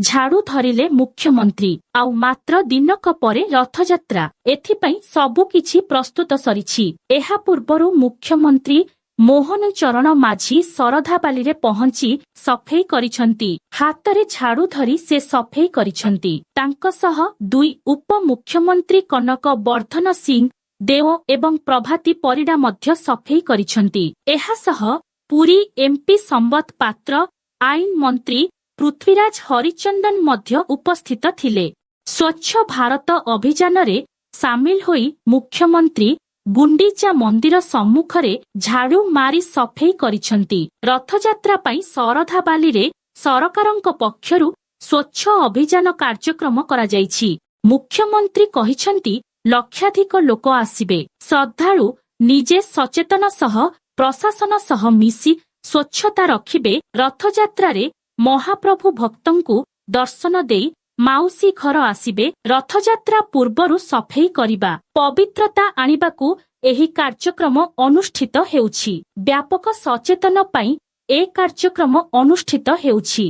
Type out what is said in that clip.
ଝାଡୁ ଧରିଲେ ମୁଖ୍ୟମନ୍ତ୍ରୀ। ଆଉ ମାତ୍ର ଦିନକ ପରେ ରଥଯାତ୍ରା। ଏଥିପାଇଁ ସବୁକିଛି ପ୍ରସ୍ତୁତ ସରିଛି। ଏହା ପୂର୍ବରୁ ମୁଖ୍ୟମନ୍ତ୍ରୀ ମୋହନ ଚରଣ ମାଝୀ ଶରଧାବାଲିରେ ପହଞ୍ଚି ସଫେଇ କରିଛନ୍ତି। ହାତରେ ଝାଡୁ ଧରି ସେ ସଫେଇ କରିଛନ୍ତି। ତାଙ୍କ ସହ ଦୁଇ ଉପମୁଖ୍ୟମନ୍ତ୍ରୀ କନକ ବର୍ଦ୍ଧନ ସିଂ ଦେଓ ଏବଂ ପ୍ରଭାତୀ ପରିଡା ମଧ୍ୟ ସଫେଇ କରିଛନ୍ତି। ଏହାସହ ପୁରୀ ଏମ୍ପି ସମ୍ବତ ପାତ୍ର, ଆଇନ ମନ୍ତ୍ରୀ ପୃଥ୍ୱୀରାଜ ହରିଚନ୍ଦନ ମଧ୍ୟ ଉପସ୍ଥିତ ଥିଲେ। ସ୍ୱଚ୍ଛ ଭାରତ ଅଭିଯାନରେ ସାମିଲ ହୋଇ ମୁଖ୍ୟମନ୍ତ୍ରୀ ଗୁଣ୍ଡିଚା ମନ୍ଦିର ସମ୍ମୁଖରେ ଝାଡୁ ମାରି ସଫେଇ କରିଛନ୍ତି। ରଥଯାତ୍ରା ପାଇଁ ଶରଧାବାଲିରେ ସରକାରଙ୍କ ପକ୍ଷରୁ ସ୍ୱଚ୍ଛ ଅଭିଯାନ କାର୍ଯ୍ୟକ୍ରମ କରାଯାଇଛି। ମୁଖ୍ୟମନ୍ତ୍ରୀ କହିଛନ୍ତି, ଲକ୍ଷାଧିକ ଲୋକ ଆସିବେ। ଶ୍ରଦ୍ଧାଳୁ ନିଜେ ସଚେତନ ସହ ପ୍ରଶାସନ ସହ ମିଶି ସ୍ୱଚ୍ଛତା ରଖିବେ। ରଥଯାତ୍ରାରେ ମହାପ୍ରଭୁ ଭକ୍ତଙ୍କୁ ଦର୍ଶନ ଦେଇ ମାଉସୀ ଘର ଆସିବେ। ରଥଯାତ୍ରା ପୂର୍ବରୁ ସଫେଇ କରିବା, ପବିତ୍ରତା ଆଣିବାକୁ ଏହି କାର୍ଯ୍ୟକ୍ରମ ଅନୁଷ୍ଠିତ ହେଉଛି। ବ୍ୟାପକ ସଚେତନ ପାଇଁ ଏ କାର୍ଯ୍ୟକ୍ରମ ଅନୁଷ୍ଠିତ ହେଉଛି।